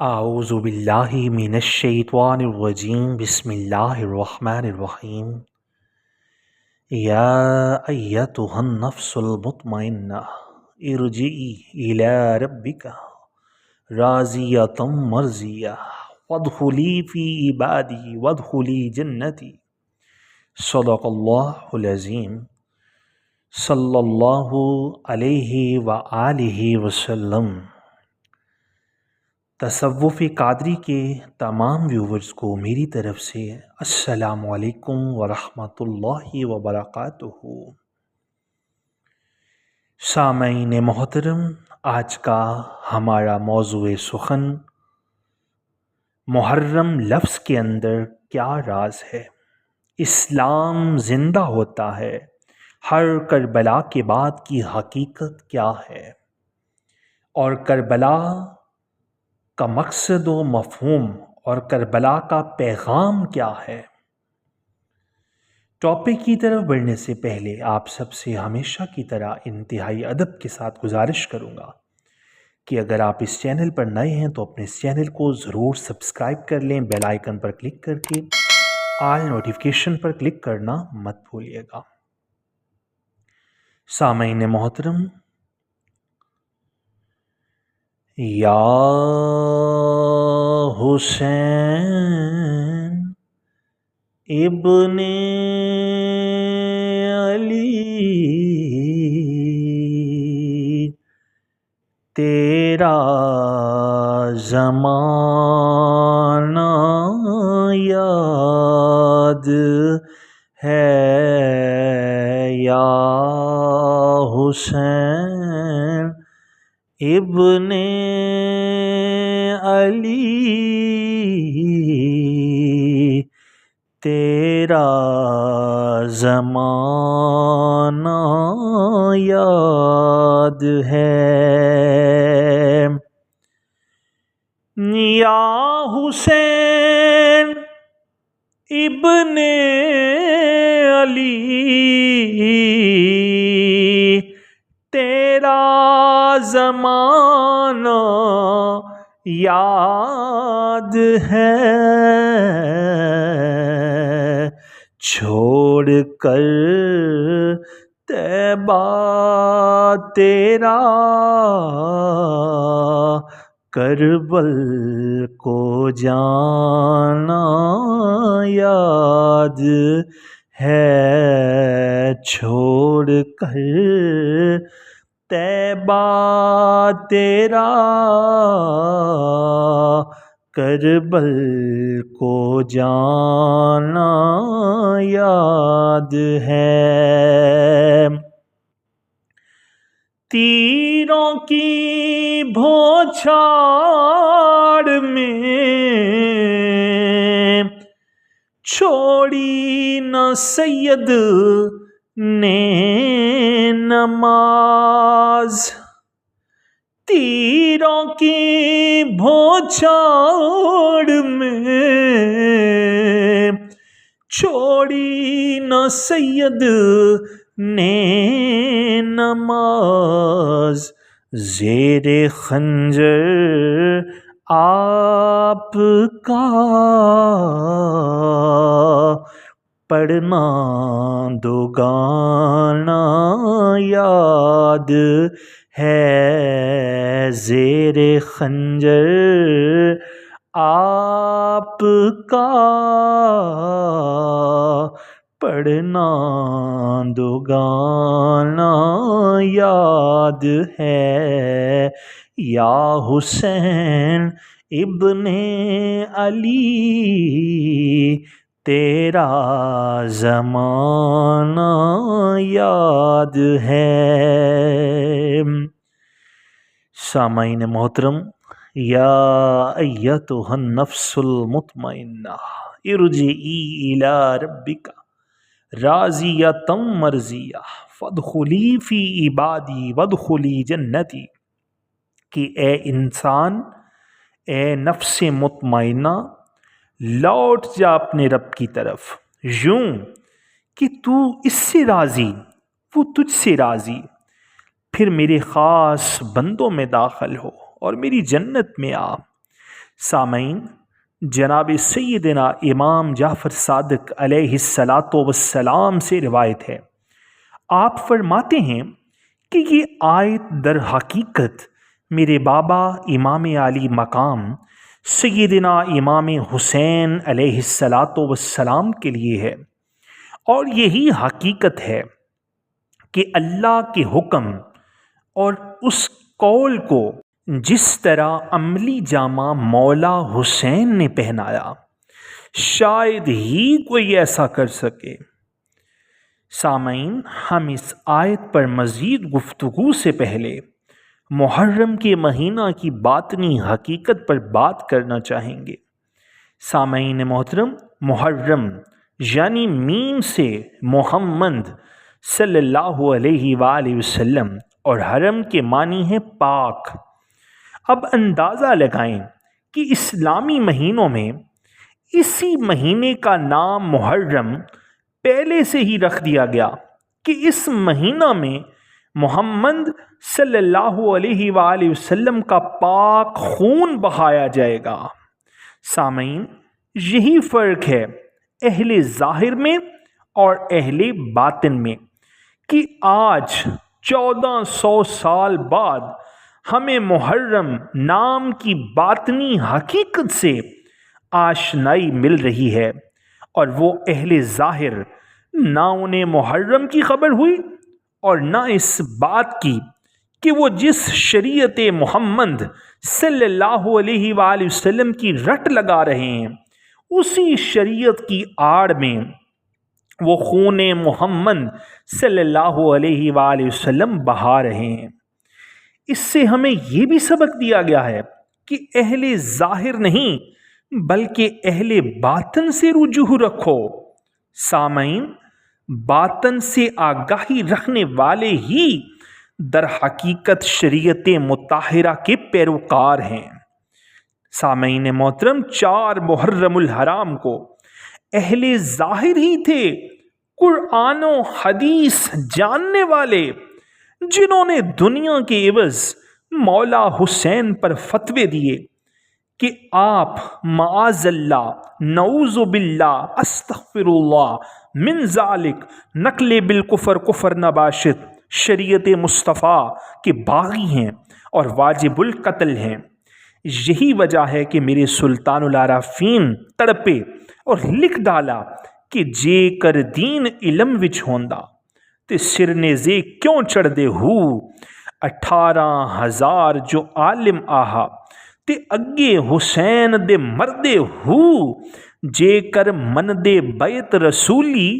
اعوذ باللہ من الشیطان الرجیم بسم اللہ الرحمن الرحیم یا ایتها النفس المطمئنہ ارجعی الی ربک راضیۃ مرضیہ وادخلی فی عبادی وادخلی جنتی صدق اللہ العظیم صلی اللہ علیہ وآلہ وسلم۔ تصوف قادری کے تمام ویورز کو میری طرف سے السلام علیکم ورحمۃ اللہ وبرکاتہ۔ سامعین محترم، آج کا ہمارا موضوع سخن محرم لفظ کے اندر کیا راز ہے؟ اسلام زندہ ہوتا ہے، ہر کربلا کے بعد کی حقیقت کیا ہے، اور کربلا کا مقصد و مفہوم اور کربلا کا پیغام کیا ہے؟ ٹاپک کی طرف بڑھنے سے پہلے آپ سب سے ہمیشہ کی طرح انتہائی ادب کے ساتھ گزارش کروں گا کہ اگر آپ اس چینل پر نئے ہیں تو اپنے اس چینل کو ضرور سبسکرائب کر لیں، بیل آئیکن پر کلک کر کے آل نوٹیفیکیشن پر کلک کرنا مت بھولیے گا۔ سامعین محترم، یا حسین ابن علی تیرا زمانہ یاد ہے، یا حسین ابن علی تیرا زمانہ یاد ہے، یا حسین ابن علی تیرا زمانہ یاد ہے، چھوڑ کر طیبہ تیرا کربل کو جانا یاد ہے، چھوڑ کر طیبہ تیرا کربل کو جانا یاد ہے، تیروں کی بھوچھاڑ میں چھوڑی نہ سید نے نماز، تیروں کی بھوچھاڑ میں چھوڑی نہ سید نے نماز، زیر خنجر آپ کا پڑھنا دوگانا یاد ہے، زیر خنجر آپ کا پڑھنا دوگانا یاد ہے، یا حسین ابن علی تیرا زمانہ یاد ہے۔ سامعین محترم، یا ایتها النفس المطمئنہ ارجعی الی ربک راضیۃ مرضیہ فادخلی فی عبادی وادخلی جنتی، کہ اے انسان، اے نفس مطمئنہ، لوٹ جا اپنے رب کی طرف، یوں کہ تو اس سے راضی، وہ تجھ سے راضی، پھر میرے خاص بندوں میں داخل ہو اور میری جنت میں آ۔ سامعین، جناب سیدنا امام جعفر صادق علیہ الصلاۃ والسلام سے روایت ہے، آپ فرماتے ہیں کہ یہ آیت در حقیقت میرے بابا امام علی مقام سیدنا امام حسین علیہ الصلاۃ والسلام کے لیے ہے، اور یہی حقیقت ہے کہ اللہ کے حکم اور اس قول کو جس طرح عملی جامہ مولا حسین نے پہنایا، شاید ہی کوئی ایسا کر سکے۔ سامعین، ہم اس آیت پر مزید گفتگو سے پہلے محرم کے مہینہ کی باطنی حقیقت پر بات کرنا چاہیں گے۔ سامعین محترم، محرم یعنی میم سے محمد صلی اللہ علیہ وآلہ وسلم اور حرم کے معنی ہے پاک۔ اب اندازہ لگائیں کہ اسلامی مہینوں میں اسی مہینے کا نام محرم پہلے سے ہی رکھ دیا گیا کہ اس مہینہ میں محمد صلی اللہ علیہ وآلہ وسلم کا پاک خون بہایا جائے گا۔ سامعین، یہی فرق ہے اہل ظاہر میں اور اہل باطن میں کہ آج 1400 سال بعد ہمیں محرم نام کی باطنی حقیقت سے آشنائی مل رہی ہے، اور وہ اہل ظاہر نہ انہیں محرم کی خبر ہوئی اور نہ اس بات کی کہ وہ جس شریعت محمد صلی اللہ علیہ وآلہ وسلم کی رٹ لگا رہے ہیں، اسی شریعت کی آڑ میں وہ خون محمد صلی اللہ علیہ وآلہ وسلم بہا رہے ہیں۔ اس سے ہمیں یہ بھی سبق دیا گیا ہے کہ اہل ظاہر نہیں بلکہ اہل باطن سے رجوع رکھو۔ سامعین، باطن سے آگاہی رکھنے والے ہی در حقیقت شریعت مطہرہ کے پیروکار ہیں۔ سامعین محترم، 4 محرم الحرام کو اہل ظاہر ہی تھے قرآن و حدیث جاننے والے، جنہوں نے دنیا کے عوض مولا حسین پر فتوے دیے کہ آپ معاذ اللہ، نعوذ باللہ، استغفر اللہ من ذالک، نقل بالکفر کفر نباشت، شریعت مصطفیٰ کے باغی ہیں اور واجب القتل ہیں۔ یہی وجہ ہے کہ میرے سلطان العارفین تڑپے اور لکھ ڈالا کہ جے کر دین علم وچ ہوندا تے سر نیزے کیوں چڑھ دے ہو، 18,000 جو عالم آہا تے اگے حسین دے مردے ہو، جے کر من دے بیت رسولی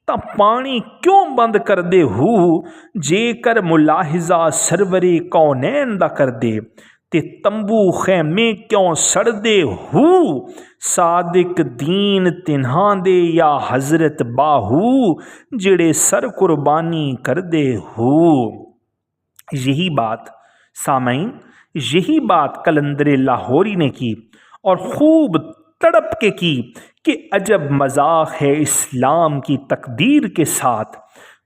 تا پانی کیوں بند کر دے ہو، جے کر ملاحظہ سرور کونین دا کر دے تے تمبو خیمے کیوں سڑ دے ہو، صادق دین تنہاں دے یا حضرت باہو، جڑے سر قربانی کر دے ہو۔ یہی بات سامعین، یہی بات قلندر لاہوری نے کی اور خوب تڑپ کے کی کہ عجب مذاق ہے اسلام کی تقدیر کے ساتھ،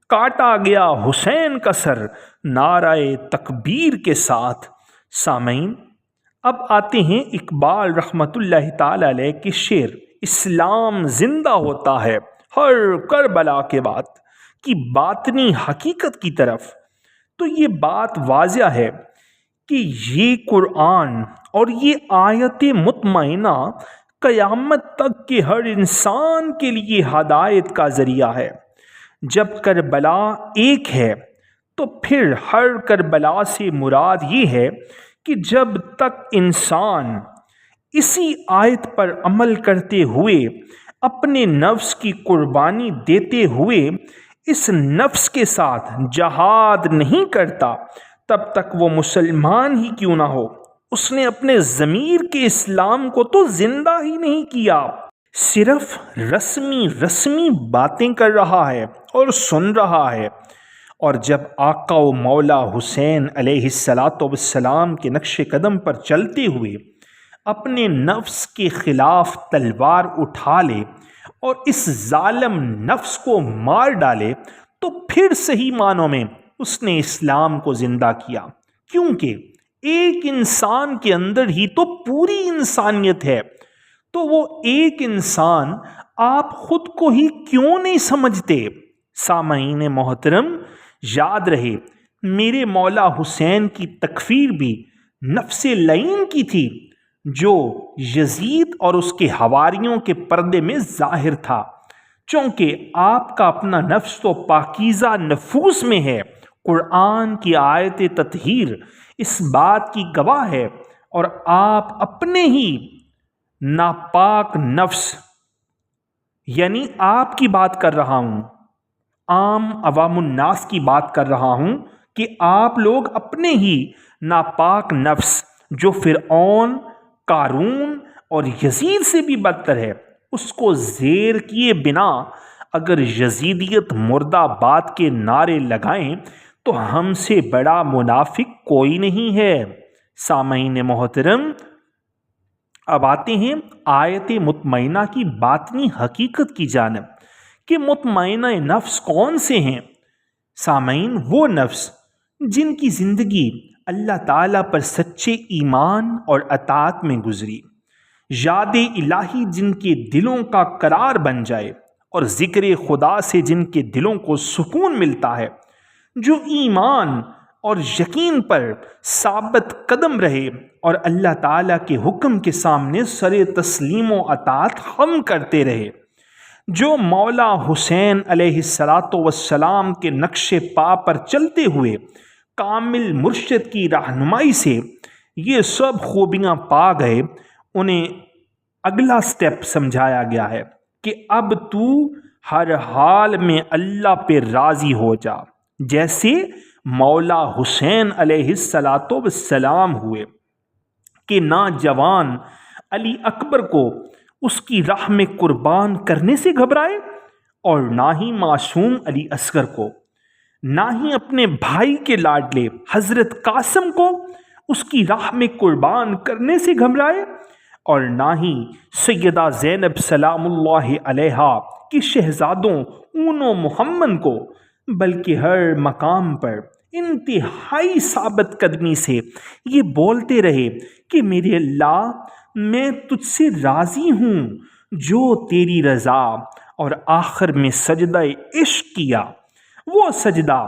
کاٹا گیا حسین کا سر نعرہ تکبیر کے ساتھ۔ سامعین، اب آتے ہیں اقبال رحمت اللہ تعالی علیہ کے شعر اسلام زندہ ہوتا ہے ہر کربلا کے بعد کی باطنی حقیقت کی طرف۔ تو یہ بات واضح ہے کہ یہ قرآن اور یہ آیت مطمئنہ قیامت تک کے ہر انسان کے لیے ہدایت کا ذریعہ ہے۔ جب کربلا ایک ہے تو پھر ہر کربلا سے مراد یہ ہے کہ جب تک انسان اسی آیت پر عمل کرتے ہوئے اپنے نفس کی قربانی دیتے ہوئے اس نفس کے ساتھ جہاد نہیں کرتا، تب تک وہ مسلمان ہی کیوں نہ ہو، اس نے اپنے ضمیر کے اسلام کو تو زندہ ہی نہیں کیا، صرف رسمی باتیں کر رہا ہے اور سن رہا ہے۔ اور جب آقا و مولا حسین علیہ الصلاۃ والسلام کے نقش قدم پر چلتے ہوئے اپنے نفس کے خلاف تلوار اٹھا لے اور اس ظالم نفس کو مار ڈالے، تو پھر صحیح معنوں میں اس نے اسلام کو زندہ کیا، کیونکہ ایک انسان کے اندر ہی تو پوری انسانیت ہے، تو وہ ایک انسان آپ خود کو ہی کیوں نہیں سمجھتے؟ سامعین محترم، یاد رہے میرے مولا حسین کی تکفیر بھی نفس لعین کی تھی، جو یزید اور اس کے حواریوں کے پردے میں ظاہر تھا، چونکہ آپ کا اپنا نفس تو پاکیزہ نفوس میں ہے۔ قرآن کی آیت تطہیر اس بات کی گواہ ہے، اور آپ اپنے ہی ناپاک نفس، یعنی آپ کی بات کر رہا ہوں، عام عوام الناس کی بات کر رہا ہوں، کہ آپ لوگ اپنے ہی ناپاک نفس جو فرعون، قارون اور یزید سے بھی بدتر ہے، اس کو زیر کیے بنا اگر یزیدیت مردہ آباد کے نعرے لگائیں تو ہم سے بڑا منافق کوئی نہیں ہے۔ سامعین محترم، اب آتے ہیں آیت مطمئنہ کی باطنی حقیقت کی جانب کہ مطمئنہ نفس کون سے ہیں۔ سامعین، وہ نفس جن کی زندگی اللہ تعالیٰ پر سچے ایمان اور اطاعت میں گزری، یاد الہی جن کے دلوں کا قرار بن جائے اور ذکر خدا سے جن کے دلوں کو سکون ملتا ہے، جو ایمان اور یقین پر ثابت قدم رہے اور اللہ تعالیٰ کے حکم کے سامنے سر تسلیم و اطاعت خم کرتے رہے، جو مولا حسین علیہ السلام کے نقش پا پر چلتے ہوئے کامل مرشد کی رہنمائی سے یہ سب خوبیاں پا گئے، انہیں اگلا سٹیپ سمجھایا گیا ہے کہ اب تو ہر حال میں اللہ پہ راضی ہو جا، جیسے مولا حسین علیہ السلام ہوئے کہ نہ جوان علی اکبر کو اس کی راہ میں قربان کرنے سے گھبرائے، اور نہ ہی معصوم علی اصغر کو، نہ ہی اپنے بھائی کے لاڈلے حضرت قاسم کو اس کی راہ میں قربان کرنے سے گھبرائے، اور نہ ہی سیدہ زینب سلام اللہ علیہا کی شہزادوں اون و محمد کو، بلکہ ہر مقام پر انتہائی ثابت قدمی سے یہ بولتے رہے کہ میرے اللہ، میں تجھ سے راضی ہوں جو تیری رضا، اور آخر میں سجدہ عشق کیا، وہ سجدہ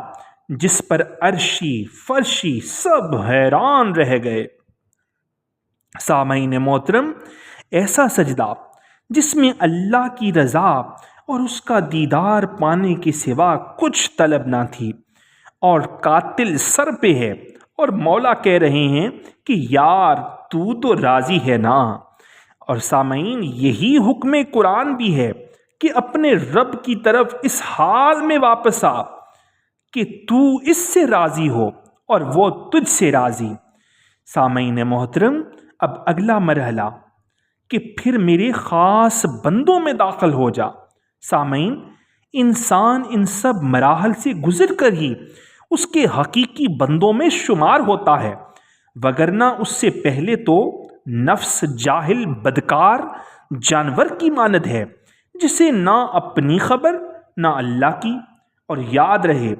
جس پر عرشی فرشی سب حیران رہ گئے۔ سامعین محترم، ایسا سجدہ جس میں اللہ کی رضا اور اس کا دیدار پانے کے سوا کچھ طلب نہ تھی، اور قاتل سر پہ ہے اور مولا کہہ رہے ہیں کہ یار تو راضی ہے نا۔ اور سامعین، یہی حکم قرآن بھی ہے کہ اپنے رب کی طرف اس حال میں واپس آ کہ تو اس سے راضی ہو اور وہ تجھ سے راضی۔ سامعین محترم، اب اگلا مرحلہ کہ پھر میرے خاص بندوں میں داخل ہو جا۔ سامعین، انسان ان سب مراحل سے گزر کر ہی اس کے حقیقی بندوں میں شمار ہوتا ہے، وگرنہ اس سے پہلے تو نفس جاہل بدکار جانور کی مانند ہے، جسے نہ اپنی خبر نہ اللہ کی۔ اور یاد رہے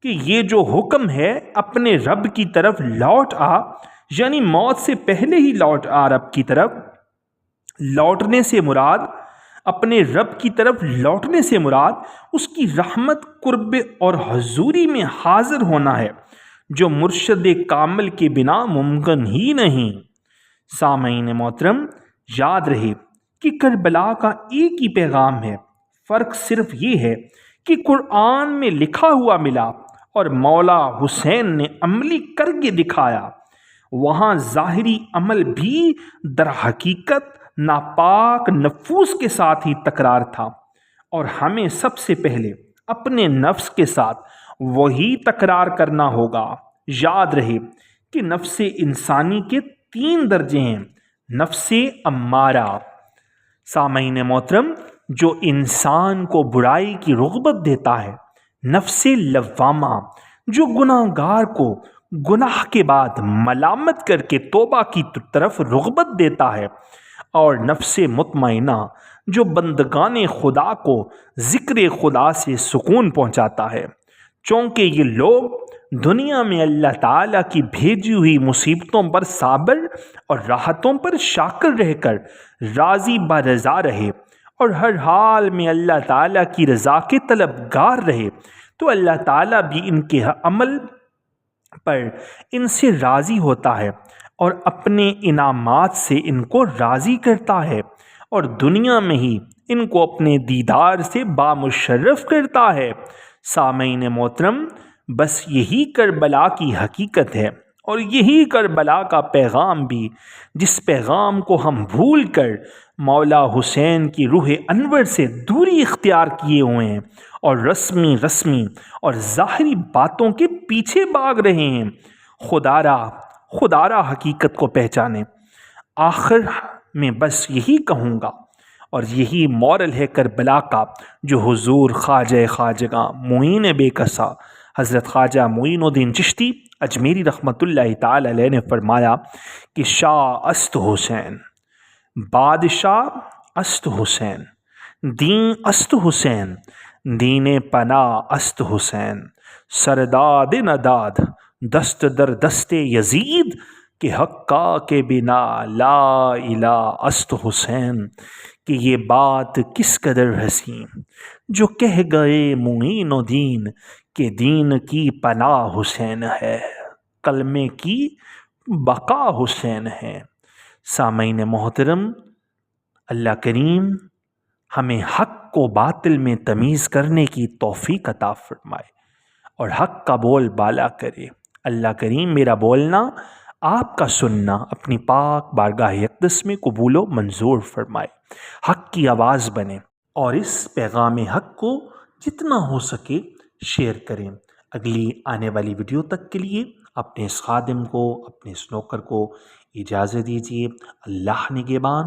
کہ یہ جو حکم ہے اپنے رب کی طرف لوٹ آ، یعنی موت سے پہلے ہی لوٹ آ رب کی طرف، لوٹنے سے مراد اپنے رب کی طرف لوٹنے سے مراد اس کی رحمت، قرب اور حضوری میں حاضر ہونا ہے، جو مرشد کامل کے بنا ممکن ہی نہیں۔ سامعین محترم، یاد رہے کہ کربلا کا ایک ہی پیغام ہے، فرق صرف یہ ہے کہ قرآن میں لکھا ہوا ملا اور مولا حسین نے عملی کر کے دکھایا۔ وہاں ظاہری عمل بھی در حقیقت ناپاک نفوس کے ساتھ ہی تکرار تھا، اور ہمیں سب سے پہلے اپنے نفس کے ساتھ وہی تکرار کرنا ہوگا۔ یاد رہے کہ نفس انسانی کے 3 درجے ہیں۔ نفس امارہ، سامعین محترم، جو انسان کو برائی کی رغبت دیتا ہے، نفس لوامہ، جو گناہ گار کو گناہ کے بعد ملامت کر کے توبہ کی طرف رغبت دیتا ہے، اور نفس مطمئنہ، جو بندگان خدا کو ذکر خدا سے سکون پہنچاتا ہے، چونکہ یہ لوگ دنیا میں اللہ تعالیٰ کی بھیجی ہوئی مصیبتوں پر صابر اور راحتوں پر شاکر رہ کر راضی برضا رہے اور ہر حال میں اللہ تعالیٰ کی رضا کے طلبگار رہے تو اللہ تعالیٰ بھی ان کے عمل پر ان سے راضی ہوتا ہے اور اپنے انعامات سے ان کو راضی کرتا ہے اور دنیا میں ہی ان کو اپنے دیدار سے بامشرف کرتا ہے۔ سامعین محترم، بس یہی کربلا کی حقیقت ہے اور یہی کربلا کا پیغام بھی، جس پیغام کو ہم بھول کر مولا حسین کی روح انور سے دوری اختیار کیے ہوئے ہیں اور رسمی اور ظاہری باتوں کے پیچھے بھاگ رہے ہیں۔ خدا را حقیقت کو پہچانیں۔ آخر میں بس یہی کہوں گا، اور یہی مورل ہے کربلا کا، جو حضور خواجہ خواجگاں معین بے کسا حضرت خواجہ معین الدین چشتی اجمیری رحمۃ اللہ تعالی علیہ نے فرمایا کہ شاہ است حسین، بادشاہ است حسین، دین است حسین، دین پناہ است حسین، سرداد نداد دست در دست یزید کہ حقا کے بنا لا الہ است حسین۔ کہ یہ بات کس قدر حسین جو کہہ گئے معین الدین کہ دین کی پناہ حسین ہے، کلمے کی بقا حسین ہے۔ سامعین محترم، اللہ کریم ہمیں حق کو باطل میں تمیز کرنے کی توفیق عطا فرمائے اور حق کا بول بالا کرے۔ اللہ کریم میرا بولنا، آپ کا سننا اپنی پاک بارگاہ اقدس میں قبول و منظور فرمائے، حق کی آواز بنے اور اس پیغام حق کو جتنا ہو سکے شیئر کریں۔ اگلی آنے والی ویڈیو تک کے لیے اپنے اس خادم کو، اپنے اس نوکر کو اجازت دیجیے۔ اللہ نگہبان،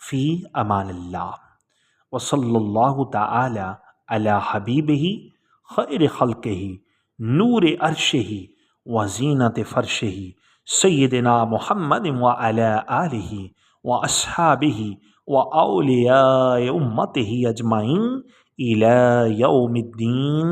فی امان اللہ، وصلی اللہ تعالی علی حبیبہ خیر خلقہ نور عرشہ وزینت فرشہ سیدنا محمد وعلی آلہ واصحابہ واولیاء امتہ اجمعین الی یوم الدین۔